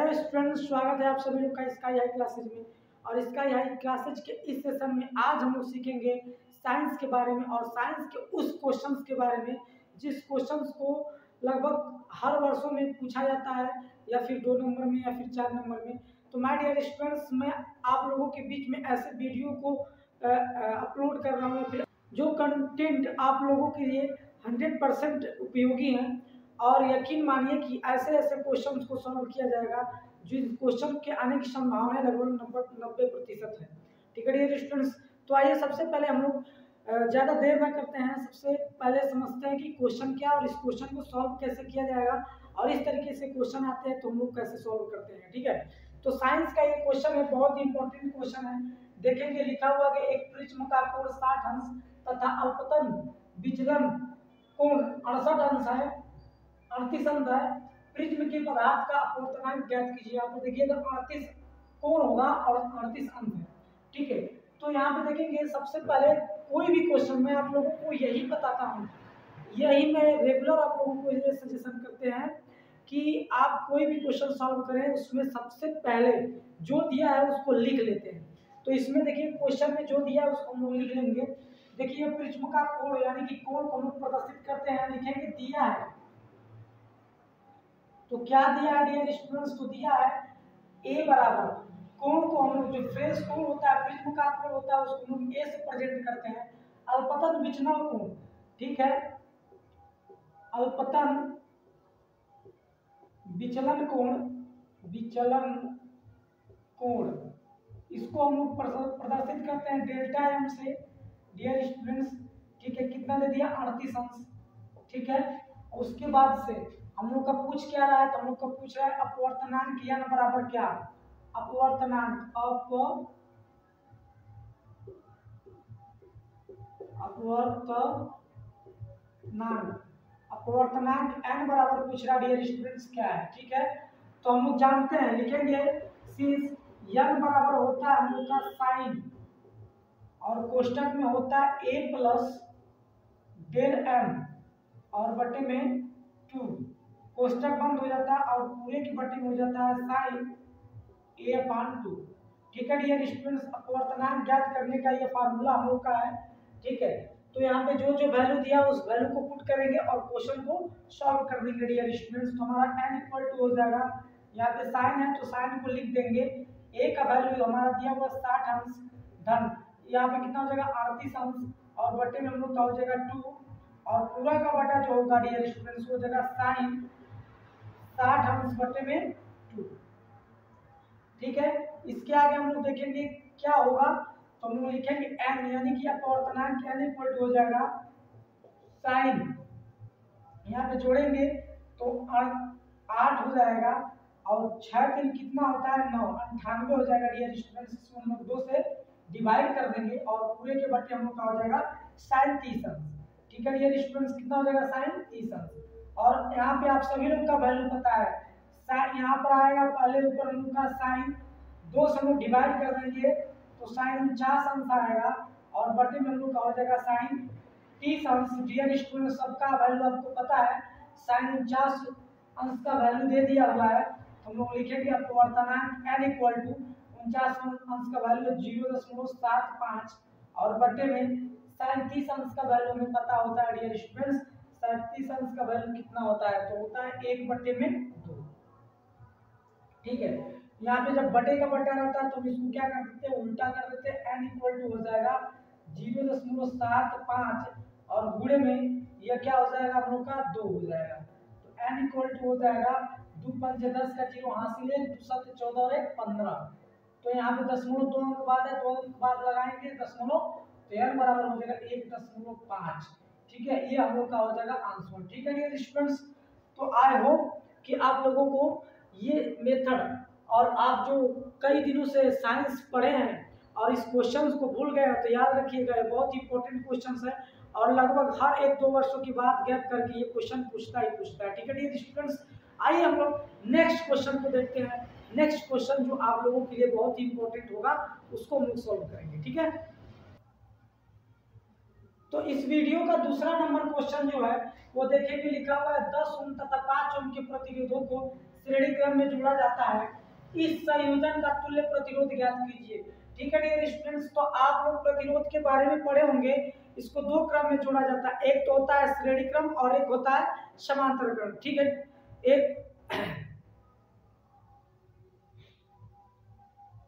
Hello students, स्वागत है आप सभी लोग का स्काई हाई क्लासेज में। और स्काई हाई क्लासेज के इस सेशन में आज हम लोग सीखेंगे साइंस के बारे में और साइंस के उस क्वेश्चंस के बारे में जिस क्वेश्चंस को लगभग हर वर्षों में पूछा जाता है, या फिर 2 नंबर में या फिर 4 नंबर में। तो माय डियर स्टूडेंट्स, मैं आप लोगों के बीच में ऐसे वीडियो को अपलोड कर रहा हूँ फिर जो कंटेंट आप लोगों के लिए 100% उपयोगी हैं। और यकीन मानिए कि ऐसे ऐसे क्वेश्चंस को सॉल्व किया जाएगा जिस क्वेश्चन के आने की संभावना लगभग 90% है। ठीक है डियर स्टूडेंट्स, तो आइए सबसे पहले हम लोग ज़्यादा देर न करते हैं, सबसे पहले समझते हैं कि क्वेश्चन क्या और इस क्वेश्चन को सॉल्व कैसे किया जाएगा और इस तरीके से क्वेश्चन आते हैं तो हम लोग कैसे सॉल्व करते हैं। ठीक है, तो साइंस का ये क्वेश्चन है, बहुत ही इंपॉर्टेंट क्वेश्चन है। देखेंगे लिखा हुआ कि एक प्रिज्म का कोण 60 अंश तथा अपतन विचलन कोण 68 अंश है, 38 अंश है। प्रिज्म के पदार्थ का अपवर्तनांक ज्ञात कीजिए। आप देखिए 38 कोण होगा और 38 अंश है। ठीक है, तो यहाँ पे देखेंगे सबसे पहले कोई भी क्वेश्चन मैं आप लोगों को यही बताता हूँ, यही मैं रेगुलर आप लोगों को ये सजेशन करते हैं कि आप कोई भी क्वेश्चन सॉल्व करें उसमें सबसे पहले जो दिया है उसको लिख लेते हैं। तो इसमें देखिए क्वेश्चन में जो दिया है उसको हम लोग लिख लेंगे। देखिए प्रिज्म का कोण यानी कि कोण को हम लोग प्रदर्शित करते हैं, लिखेंगे दिया है। तो क्या दिया है डियर स्टूडेंट्स, तो दिया है ए बराबर कोण को हम लोग जो फ्रेश कोण होता है, प्रिज्म का कोण होता है, उसको हम लोग ए से प्रेजेंट करते हैं। अल्पतन विचलन कोण, ठीक है, अल्पतन विचलन कोण इसको हम लोग प्रदर्शित करते हैं डेल्टा एम से डियर स्टूडेंट्स। ठीक है, कितना दे दिया 38 अंश। ठीक है, उसके बाद से हम लोग का पूछ क्या रहा है, तो हम लोग का पूछ रहा है अपवर्तनांक n बराबर क्या, अपवर्तनांक अपवर्तनांक n बराबर पूछ रहा डियर स्टूडेंट्स क्या है। ठीक है, तो हम लोग जानते हैं, लिखेंगे सिंस n बराबर होता है हम लोग का साइन और कोष्टक में होता है a प्लस डेल m और बटे में 2, कोष्टक बंद हो जाता है और पूरे की बटे में हो जाता है साइन a/2। ठीक है डियर स्टूडेंट्स, अपवर्तनांक ज्ञात करने का ये फार्मूला हम लोग का है। ठीक है, तो यहाँ पे जो जो वैल्यू दिया उस वैल्यू को पुट करेंगे और क्वेश्चन को सॉल्व कर देंगे डियर स्टूडेंट्स। तो हमारा n इक्वल टू हो जाएगा, यहाँ पे साइन है तो साइन को लिख देंगे, a का वैल्यू हमारा दिया हुआ 60 अंश धन यहाँ पे कितना हो जाएगा 38 अंश और बटे में हम लोग का हो जाएगा 2 और पूरा का बटा जो होगा डियर स्टूडेंट्स हो जाएगा साइन 60 अंश बटे में 2। ठीक है, इसके आगे हम लोग देखेंगे क्या होगा, तो हम लोग लिखेंगे n यानी कि अपवर्तनांक n इक्वल टू हो जाएगा साइन, यहाँ पे जोड़ेंगे तो 8 हो जाएगा और 6 3 कितना होता है 9, 98 हो जाएगा डियर स्टूडेंट्स। इसको हम लोग 2 से डिवाइड कर देंगे और पूरे के बटे हम लोग का हो जाएगा साइन 30 अंश। ठीक है डियर स्टूडेंट्स, कितना हो जाएगा साइन 30 अंश। और यहाँ पे आप सभी लोग का वैल्यू पता है, साइन यहाँ पर आएगा पहले ऊपर हम लोग का साइन 2 से हम लोग डिवाइड कर देंगे तो साइन 49 अंश आएगा और बटे में हम लोग का हो जाएगा साइन 30 अंश। डियर स्टूडेंट सबका वैल्यू आपको पता है, साइन 49 अंश का वैल्यू दे दिया हुआ है तो हम लोग लिखेंगे अपवर्तनांक n इक्वल टू 49 अंश का वैल्यू 0.75 और बटे में साइन 30 अंश का वैल्यू हमें पता होता है डियर स्टूडेंट्स, साइन 30 अंश का वैल्यू कितना होता है, तो होता है 1 बटे में 2। ठीक है, यहाँ पे जब बटे का बटा रहता है तो हम इसको क्या कर देते हैं, उल्टा कर देते हैं, n इक्वल टू हो जाएगा 0.75 और गुणे में यह क्या हो जाएगा हम लोग का 2 हो जाएगा। तो n इक्वल टू हो जाएगा 2 5 10 का 0 हासिल है, 2 7 14 और 1 15। तो यहाँ पे दशमलव 2 अंक बाद है, 2 अंक बाद लगाएंगे दशमलव, तो n बराबर हो जाएगा 1.5। ठीक है, ये हम लोग का हो जाएगा आंसर। ठीक है डियर स्टूडेंट्स, तो आई होप कि आप लोगों को ये मेथड और आप जो कई दिनों से साइंस पढ़े हैं और इस क्वेश्चंस को भूल गए हैं तो याद रखिएगा, ये बहुत इंपॉर्टेंट क्वेश्चंस है और लगभग हर 1-2 वर्षों की बात गैप करके ये क्वेश्चन पूछता है। ठीक है डियर स्टूडेंट्स, आइए हम लोग नेक्स्ट क्वेश्चन को देखते हैं। नेक्स्ट क्वेश्चन जो आप लोगों के लिए बहुत ही इंपॉर्टेंट होगा उसको हम लोग सॉल्व करेंगे। ठीक है, तो इस वीडियो का दूसरा नंबर क्वेश्चन जो है वो देखिए कि लिखा हुआ है 10 ओम तथा 5 ओम के प्रतिरोधों को श्रेणी क्रम में जोड़ा जाता है, इस संयोजन का तुल्य प्रतिरोध ज्ञात कीजिए। ठीक है डियर स्टूडेंट्स, तो आप लोग प्रतिरोध के बारे में पढ़े होंगे। इसको दो क्रम में जोड़ा जाता है, एक तो होता है श्रेणी क्रम और एक होता है समांतर क्रम। ठीक है,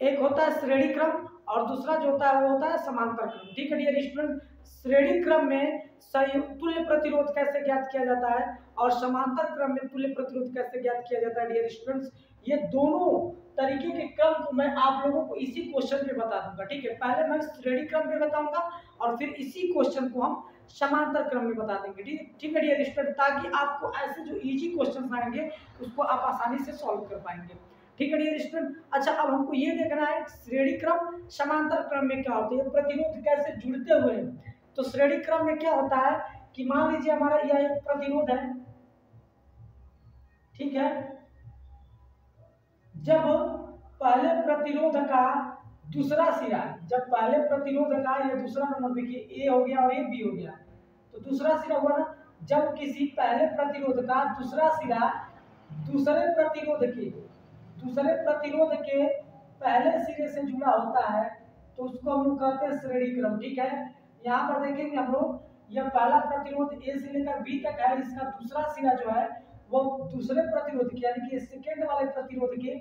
एक होता है श्रेणी क्रम और दूसरा जो होता है वो होता है समांतर क्रम। ठीक है डियर स्टूडेंट, श्रेणी क्रम में तुल्य प्रतिरोध कैसे ज्ञात किया जाता है और समांतर क्रम में तुल्य प्रतिरोध कैसे ज्ञात किया जाता है डियर स्टूडेंट्स, ये दोनों तरीके के क्रम को मैं आप लोगों को इसी क्वेश्चन में बता दूंगा। ठीक है, पहले मैं श्रेणी क्रम में बताऊंगा और फिर इसी क्वेश्चन को हम समांतर क्रम में बता देंगे। ठीक है डियर स्टूडेंट, ताकि आपको ऐसे जो इजी क्वेश्चन आएंगे उसको आप आसानी से सॉल्व कर पाएंगे। ठीक है डियर स्टूडेंट, अच्छा अब हमको ये देखना है श्रेणी क्रम समांतर क्रम में क्या होता है, प्रतिरोध कैसे जुड़ते हुए हैं। तो श्रेणी क्रम में क्या होता है कि मान लीजिए हमारा यह एक प्रतिरोध है। ठीक है, जब पहले प्रतिरोध का दूसरा सिरा, जब पहले प्रतिरोध का ये दूसरा नंबर देखिए ए हो गया और ये बी हो गया, तो दूसरा सिरा हुआ ना, जब किसी पहले प्रतिरोध का दूसरा सिरा दूसरे प्रतिरोध के पहले सिरे से जुड़ा होता है तो उसको हम लोग कहते हैं श्रेणी क्रम। ठीक है, यहाँ पर देखेंगे हम लोग, यह पहला प्रतिरोध ए से लेकर बी तक है, इसका दूसरा सिरा जो है वो दूसरे प्रतिरोध के यानी कि सेकेंड वाले प्रतिरोध के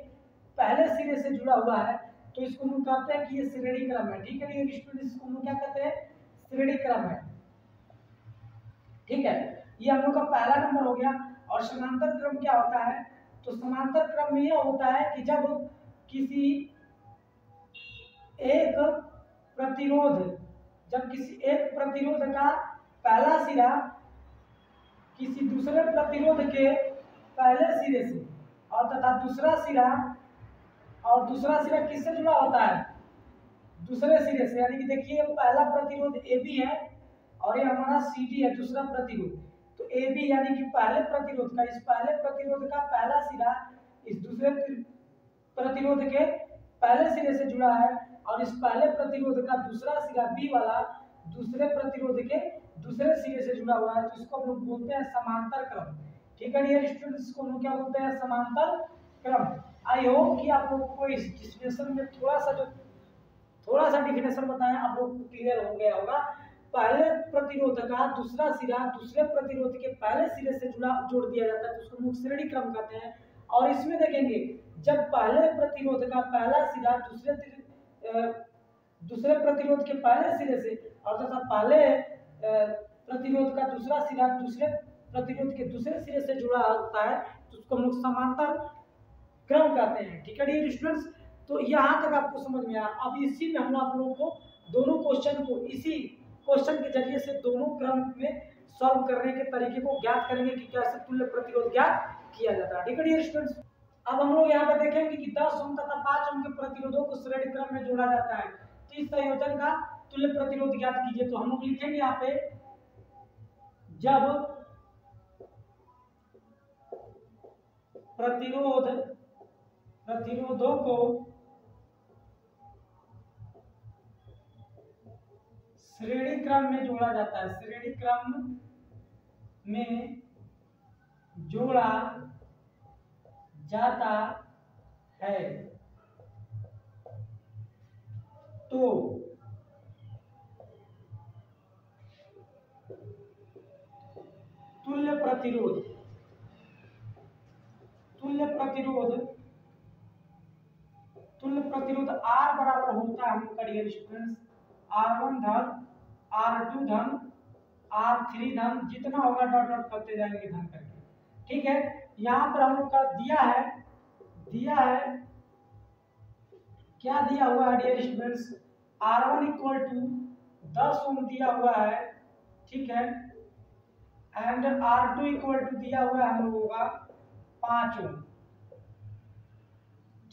पहले सिरे से जुड़ा हुआ है, तो इसको हम कहते हैं कि ये श्रेणी क्रम है। ठीक है, इसको हम क्या कहते हैं, श्रेणी क्रम है। ठीक है, ये हम लोग का पहला नंबर हो गया। और समांतर क्रम क्या होता है, तो समांतर क्रम में यह होता है कि जब किसी एक प्रतिरोध का पहला सिरा किसी दूसरे प्रतिरोध के पहले सिरे से और तथा दूसरा सिरा किससे जुड़ा होता है, दूसरे सिरे से, यानी कि देखिए पहला प्रतिरोध ए बी है और ये हमारा सी डी है दूसरा प्रतिरोध। तो ए बी यानी कि पहले प्रतिरोध का, इस पहले प्रतिरोध का पहला सिरा इस दूसरे प्रतिरोध के पहले सिरे से जुड़ा है और इस पहले प्रतिरोध का दूसरा सिरा बी वाला दूसरे प्रतिरोध के दूसरे सिरे से जुड़ा हुआ है, तो इसको हम लोग बोलते हैं समांतर क्रम। ठीक है डियर स्टूडेंट्स, इसको हम लोग क्या बोलते हैं, समांतर क्रम। आई होप कि आप लोगों को इस डिफिनेशन में थोड़ा सा डिफिनेशन बताया आप लोग को क्लियर हो गया होगा। पहले प्रतिरोध का दूसरा सिरा दूसरे प्रतिरोध के पहले सिरे से जोड़ दिया जाता है तो उसको हम श्रेणी क्रम कहते हैं। और इसमें देखेंगे जब पहले प्रतिरोध का पहला सिरा दूसरे प्रतिरोध के पहले सिरे से और तथा पहले प्रतिरोध का दूसरा सिरा दूसरे प्रतिरोध के दूसरे सिरे से जुड़ा होता है तो उसको हम लोग समांतर क्रम कहते हैं। ठीक है डियर स्टूडेंट्स, तो यहाँ तक आपको समझ में आया। अब इसी में हम आप लोगों को दोनों क्वेश्चन को इसी क्वेश्चन के जरिए से दोनों क्रम में सॉल्व करने के तरीके को ज्ञात करेंगे कि कैसे तुल्य प्रतिरोध ज्ञात किया जाता है। ठीक है डियर स्टूडेंट्स, अब हम लोग यहाँ पर देखेंगे कि 10 ओम तथा 5 ओम के प्रतिरोधों को श्रेणी क्रम में जोड़ा जाता है, तो इस संयोजन का तुल्य प्रतिरोध ज्ञात कीजिए। तो हम लोग लिखेंगे यहाँ पे, जब प्रतिरोधों को श्रेणी क्रम में जोड़ा जाता है, श्रेणी क्रम में जोड़ा जाता है तो तुल्य प्रतिरोध R बराबर होता है हम लोग का डियर स्टूडेंट्स R1 धन R2 धन R3 धन, जितना होगा डॉट डॉट करते जाएंगे धन करके। ठीक है, यहाँ पर हम लोग का दिया है क्या दिया हुआ है dear students, R1 equal to 10 ohm दिया हुआ है। ठीक है, एंड R2 इक्वल टू दिया हुआ है हम लोगों का 5 ओम।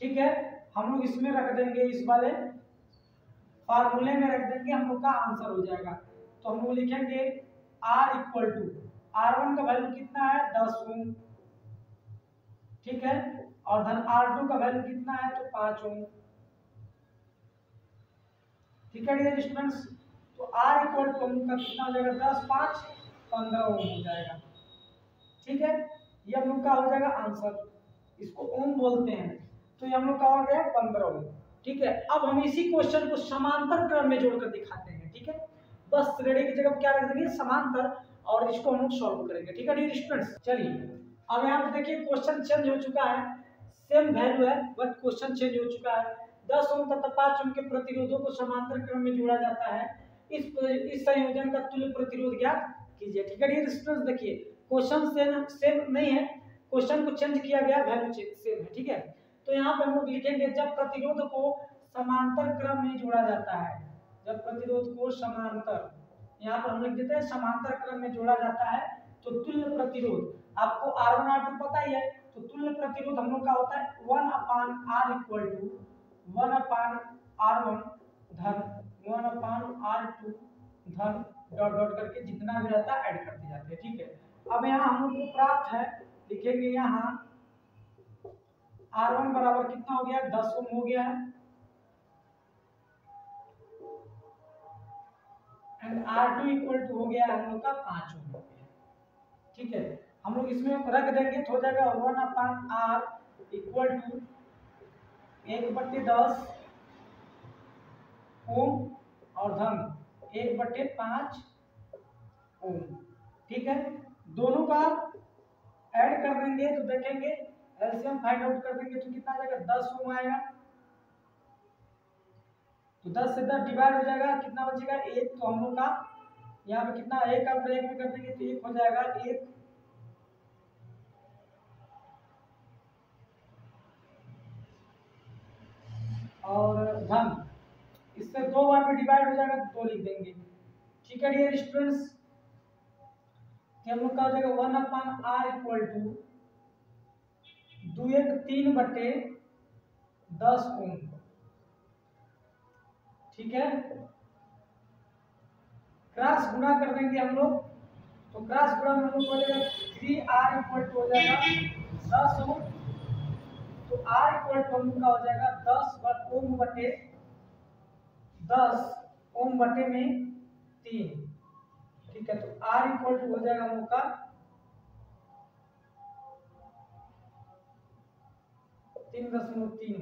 ठीक है, हम लोग इसमें रख देंगे, इस वाले फार्मूले में रख देंगे, हम लोग का आंसर हो जाएगा। तो हम लोग लिखेंगे R इक्वल टू R1 का वैल्यू कितना है 10 ओम। ठीक है, और धन R2 का वैल्यू कितना है तो 5 ओम। ठीक है डियर स्टूडेंट्स, तो R इक्वल टू हम लोग का कितना हो जाएगा 10 5 15 ओम हो जाएगा। ठीक है, ये हम लोग का हो जाएगा आंसर। इसको ओम बोलते हैं। तो ये हम लोग का हो गया 15 ओम। ठीक है, अब हम इसी क्वेश्चन को समांतर क्रम में जोड़कर दिखाते हैं। ठीक है, बस रेडी की जगह क्या रख देंगे, समांतर, और इसको हम लोग सॉल्व करेंगे। ठीक है डियर स्टूडेंट्स, चलिए अब यहाँ पे देखिए क्वेश्चन चेंज हो चुका है, सेम वैल्यू है बट क्वेश्चन चेंज हो चुका है। 10 ओम तथा 5 ओम के प्रतिरोधों को समांतर क्रम में जोड़ा जाता है। इस संयोजन का तुल्य प्रतिरोध ज्ञात कीजिए। ठीक है डियर स्टूडेंट्स, देखिए क्वेश्चन सेम नहीं है, क्वेश्चन को चेंज किया गया, वैल्यू सेम है। ठीक है, तो यहाँ पे हम लोग लिखेंगे जब प्रतिरोध को समांतर क्रम में जोड़ा जाता है, जब प्रतिरोध को समांतर, यहाँ पर हम लिख देते हैं समांतर क्रम में जोड़ा जाता है, तो तुल्य प्रतिरोध, आपको R1 R2 पता ही है, तो तुल्य प्रतिरोध हम लोग का होता है 1/R इक्वल टू 1/R1 धन 1/R2 धन डॉट डॉट करके जितना भी रहता है ऐड करते जाते हैं। ठीक है, अब यहाँ हम लोग को प्राप्त है, लिखेंगे यहाँ R1 बराबर कितना हो गया, 10 ओम हो गया है, एंड R2 इक्वल टू हो गया हम लोग का 5 ओम हो गया। ठीक है, हम लोग इसमें रख देंगे तो हो जाएगा 1/R इक्वल टू 1/10 ओम और धन 1/5 ओम। ठीक है, दोनों का ऐड कर देंगे तो देखेंगे एलसीएम फाइंड आउट कर देंगे तो कितना आ जाएगा, 10 ओम आएगा, तो 10 से 10 डिवाइड हो जाएगा, कितना बचेगा 1, तो हम लोग का यहाँ पे कितना 1 का 1 में कर देंगे तो 1 हो जाएगा 1, और धन इससे 2 बार में डिवाइड हो जाएगा तो 2 लिख देंगे। ठीक है डियर स्टूडेंट्स, हम लोग का हो जाएगा 1/R इक्वल टू 2/3/10 ओम। ठीक है, क्रॉस गुणा कर देंगे हम लोग, तो क्रॉस गुणा में हम लोग हो जाएगा 3R इक्वल टू हो जाएगा 10 ओम, तो R इक्वल टू हम लोग का हो जाएगा 10 ओम बटे में 3। ठीक है, तो R इक्वल टू हो जाएगा हम लोग का 3.3।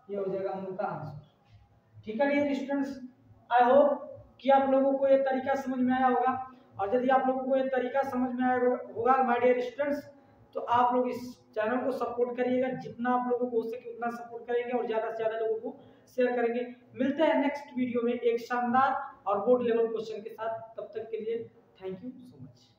ये हो जाएगा हम लोग का आंसर। ठीक है डियर स्टूडेंट्स, आई होप कि आप लोगों को ये तरीका समझ में आया होगा, और यदि आप लोगों को ये तरीका समझ में आया होगा माय डियर स्टूडेंट्स, तो आप लोग इस चैनल को सपोर्ट करिएगा, जितना आप लोगों को हो सके उतना सपोर्ट करेंगे और ज़्यादा से ज़्यादा लोगों को शेयर करेंगे। मिलते हैं नेक्स्ट वीडियो में एक शानदार और बोर्ड लेवल क्वेश्चन के साथ, तब तक के लिए थैंक यू सो मच।